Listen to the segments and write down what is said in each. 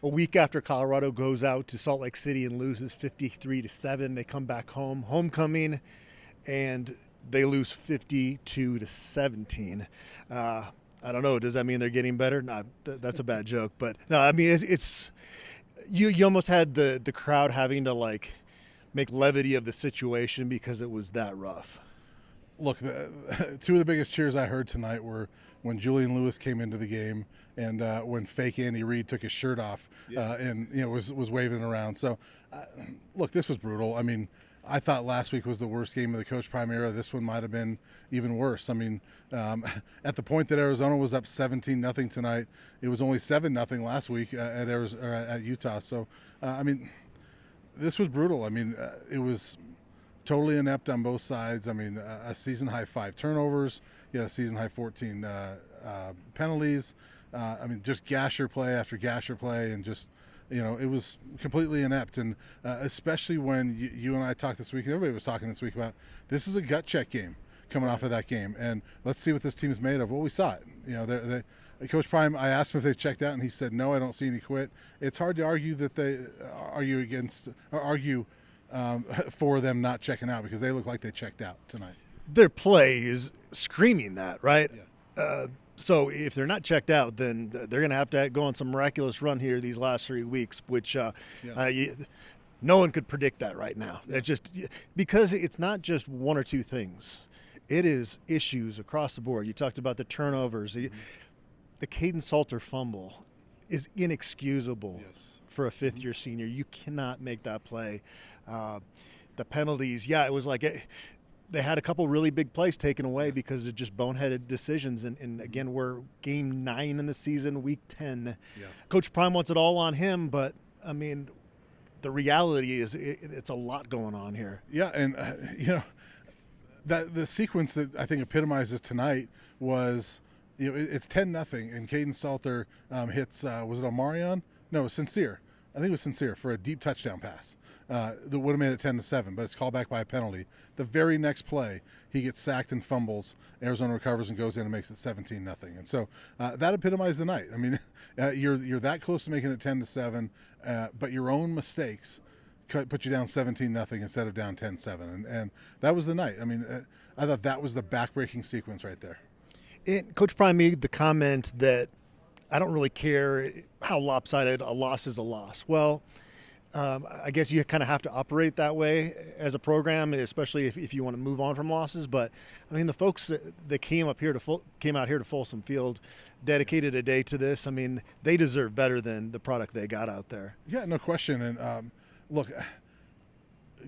A week after Colorado goes out to Salt Lake City and loses 53-7, they come back home, homecoming, and they lose 52-17. I don't know. Does that mean they're getting better? No, that's a bad joke. But no, I mean it's you almost had the crowd having to like make levity of the situation because it was that rough. Look, two of the biggest cheers I heard tonight were when Julian Lewis came into the game and when fake Andy Reid took his shirt off and was waving around. So, look, this was brutal. I mean, I thought last week was the worst game of the Coach Prime era. This one might have been even worse. I mean, at the point that Arizona was up 17-0 tonight, it was only 7-0 last week at Utah. So, I mean, this was brutal. I mean, it was totally inept on both sides. I mean, a season-high 5 turnovers, you had a season-high 14 penalties. I mean, just gasher play after gasher play, and just, it was completely inept. And especially when you and I talked this week, and everybody was talking this week about this is a gut check game coming off of that game. And let's see what this team is made of. Well, we saw it. Coach Prime, I asked him if they checked out, and he said, no, I don't see any quit. It's hard to argue that they argue against or argue for them not checking out because they look like they checked out tonight. Their play is screaming that, right? Yeah. So if they're not checked out, then they're going to have to go on some miraculous run here these last 3 weeks, which no one could predict that right now. That's just because it's not just one or two things. It is issues across the board. You talked about the turnovers. The Caden Salter fumble is inexcusable for a fifth-year senior. You cannot make that play. The penalties, it was like they had a couple really big plays taken away because of just boneheaded decisions. And again, we're game 9 in the season, week 10. Yeah. Coach Prime wants it all on him, but, I mean, the reality is it's a lot going on here. Yeah, and, that the sequence that I think epitomizes tonight was, it's 10-0, and Caden Salter hits, was it Omarion? No, it was Sincere. I think it was Sincere for a deep touchdown pass that would have made it 10-7, but it's called back by a penalty. The very next play, he gets sacked and fumbles. Arizona recovers and goes in and makes it 17-0. And so that epitomized the night. I mean, you're that close to making it 10-7, but your own mistakes put you down 17-0 instead of down 10-7, and that was the night. I mean, I thought that was the backbreaking sequence right there. Coach Prime made the comment that I don't really care how lopsided a loss is a loss. Well, I guess you kind of have to operate that way as a program, especially if you want to move on from losses. But I mean, the folks that came out here to Folsom Field, dedicated a day to this. I mean, they deserve better than the product they got out there. Yeah, no question. And look,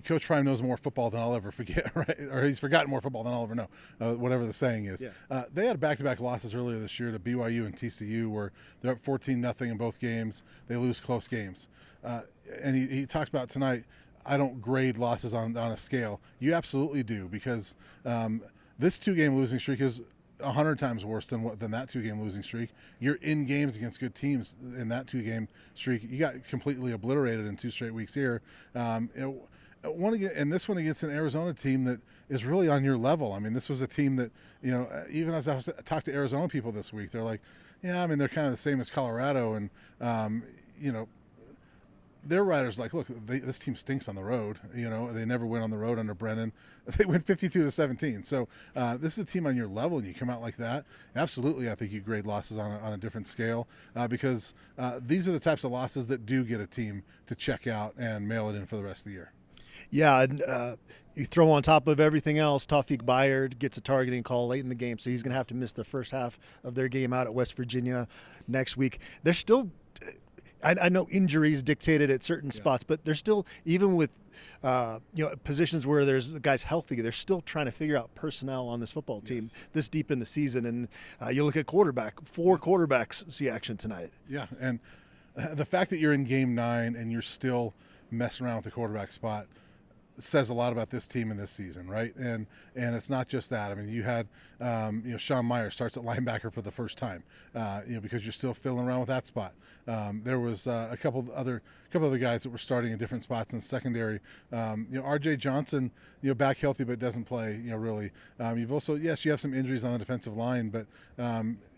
Coach Prime knows more football than I'll ever forget, right? Or he's forgotten more football than I'll ever know, whatever the saying is. Yeah. They had back-to-back losses earlier this year to BYU and TCU where they're up 14-0 in both games. They lose close games. And he talked about tonight, I don't grade losses on a scale. You absolutely do, because this 2-game losing streak is 100 times worse than that 2-game losing streak. You're in games against good teams in that 2-game streak. You got completely obliterated in 2 straight weeks here. And this one against an Arizona team that is really on your level. I mean, this was a team that, even as I talked to Arizona people this week, they're like, yeah, I mean, they're kind of the same as Colorado. And, their writers like, look, this team stinks on the road. They never win on the road under Brennan. They win 52-17. So this is a team on your level, and you come out like that. Absolutely, I think you grade losses on a different scale because these are the types of losses that do get a team to check out and mail it in for the rest of the year. Yeah, and you throw on top of everything else, Tawfiq Bayard gets a targeting call late in the game, so he's going to have to miss the first half of their game out at West Virginia next week. They're still – I know injuries dictated at certain spots, but they're still, even with positions where there's the guys healthy, they're still trying to figure out personnel on this football team this deep in the season. And you look at quarterback, 4 quarterbacks see action tonight. Yeah, and the fact that you're in game 9 and you're still messing around with the quarterback spot says a lot about this team in this season, right? And it's not just that. I mean, you had Sean Meyer starts at linebacker for the first time, because you're still fiddling around with that spot. There was a couple other guys that were starting in different spots in the secondary. R.J. Johnson, back healthy but doesn't play, really. You've also, yes, you have some injuries on the defensive line, but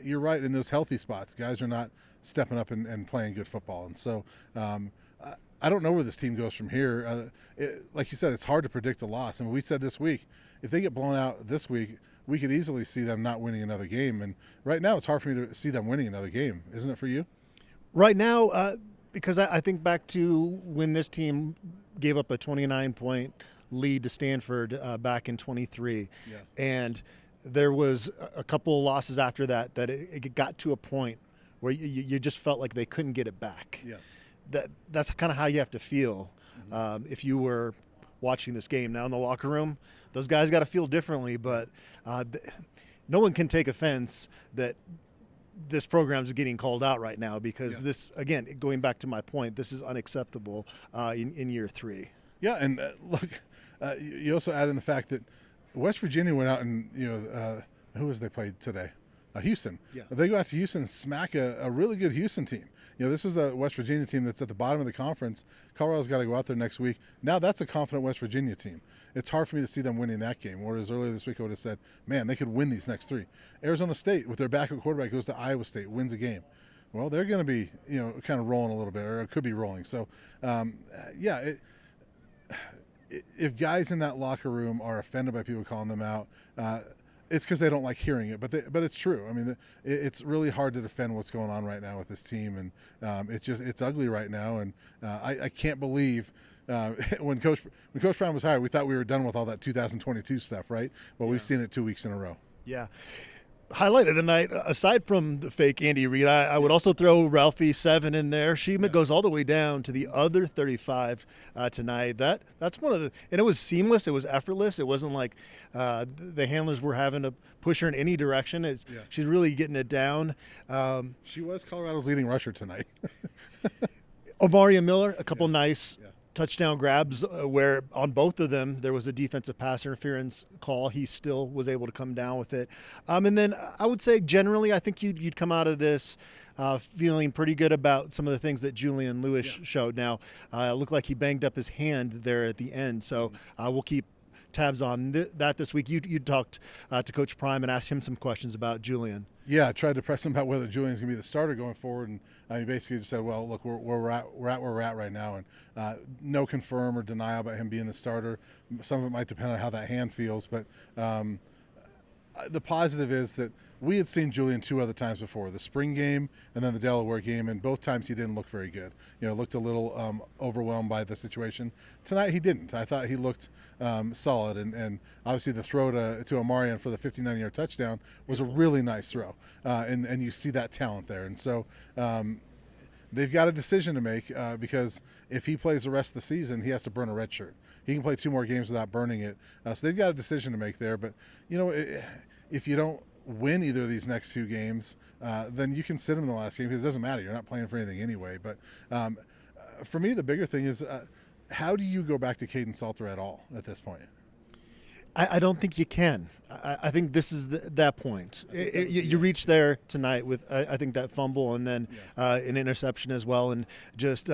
you're right, in those healthy spots, guys are not stepping up and playing good football. And so I don't know where this team goes from here. Like you said, it's hard to predict a loss. I mean, we said this week, if they get blown out this week, we could easily see them not winning another game. And right now it's hard for me to see them winning another game. Isn't it for you? Right now, because I think back to when this team gave up a 29-point lead to Stanford back in 23. Yeah. And there was a couple of losses after that it got to a point where you just felt like they couldn't get it back. Yeah. That's kind of how you have to feel if you were watching this game. Now in the locker room, those guys got to feel differently, but no one can take offense that this program is getting called out right now because this, again, going back to my point, this is unacceptable in year 3. Yeah, and look, you also add in the fact that West Virginia went out and, who was they played today? Houston. Yeah. They go out to Houston and smack a really good Houston team. This is a West Virginia team that's at the bottom of the conference. Colorado's got to go out there next week. Now that's a confident West Virginia team. It's hard for me to see them winning that game. Whereas earlier this week I would have said, man, they could win these next 3. Arizona State, with their backup quarterback, goes to Iowa State, wins a game. Well, they're going to be, kind of rolling a little bit, or it could be rolling. So, if guys in that locker room are offended by people calling them out, it's because they don't like hearing it. But it's true. I mean, it's really hard to defend what's going on right now with this team, and it's ugly right now. And I can't believe when Coach Brown was hired, we thought we were done with all that 2022 stuff, right? Well, we've seen it 2 weeks in a row. Yeah. Highlight of the night, aside from the fake Andy Reid, I would also throw Ralphie 7 in there. She goes all the way down to the other 35 tonight. That's one of the, and it was seamless. It was effortless. It wasn't like the handlers were having to push her in any direction. She's really getting it down. She was Colorado's leading rusher tonight. Omaria Miller, a couple nice touchdown grabs where on both of them there was a defensive pass interference call. He still was able to come down with it. And then I would say generally I think you'd come out of this feeling pretty good about some of the things that Julian Lewis showed. Now, it looked like he banged up his hand there at the end, so we'll keep tabs on that this week. You talked to Coach Prime and asked him some questions about Julian. Yeah, I tried to press him about whether Julian's going to be the starter going forward, and he basically just said, well, look, we're at where we're at right now, and no confirm or denial about him being the starter. Some of it might depend on how that hand feels, but the positive is that we had seen Julian 2 other times before, the spring game and then the Delaware game, and both times he didn't look very good. Looked a little overwhelmed by the situation. Tonight he didn't. I thought he looked solid, and obviously the throw to Omarion for the 59-yard touchdown was a really nice throw, and you see that talent there. And so they've got a decision to make because if he plays the rest of the season, he has to burn a red shirt. He can play 2 more games without burning it. So they've got a decision to make there. But, if you don't win either of these next 2 games, then you can sit him in the last game because it doesn't matter. You're not playing for anything anyway. But for me, the bigger thing is how do you go back to Caden Salter at all at this point? I don't think you can. I think this is that point. You reach there tonight with, I think, that fumble and then an interception as well. And just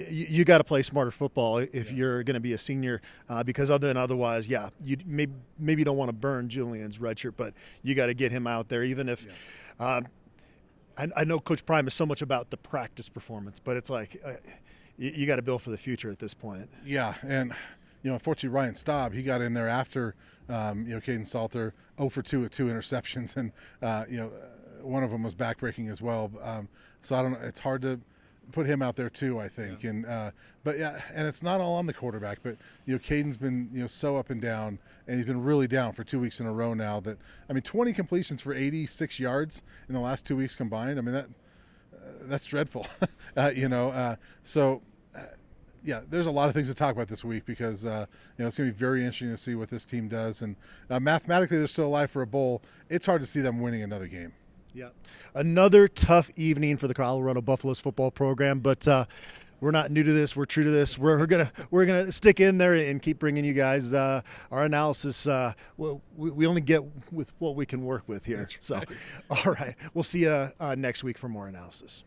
you got to play smarter football if you're going to be a senior because otherwise, you maybe don't want to burn Julian's red shirt, but you got to get him out there even if I know Coach Prime is so much about the practice performance, but it's like you got to build for the future at this point. Yeah, and unfortunately, Ryan Staub, he got in there after, Caden Salter 0 for 2 with 2 interceptions, and one of them was backbreaking as well. So I don't know. It's hard to put him out there too, I think. And and it's not all on the quarterback, but Caden's been so up and down, and he's been really down for 2 weeks in a row now. 20 completions for 86 yards in the last 2 weeks combined. I mean that's dreadful. There's a lot of things to talk about this week because it's going to be very interesting to see what this team does. And mathematically, they're still alive for a bowl. It's hard to see them winning another game. Yeah, another tough evening for the Colorado Buffaloes football program, but we're not new to this. We're true to this. We're gonna stick in there and keep bringing you guys our analysis. We only get with what we can work with here. So, all right, we'll see you next week for more analysis.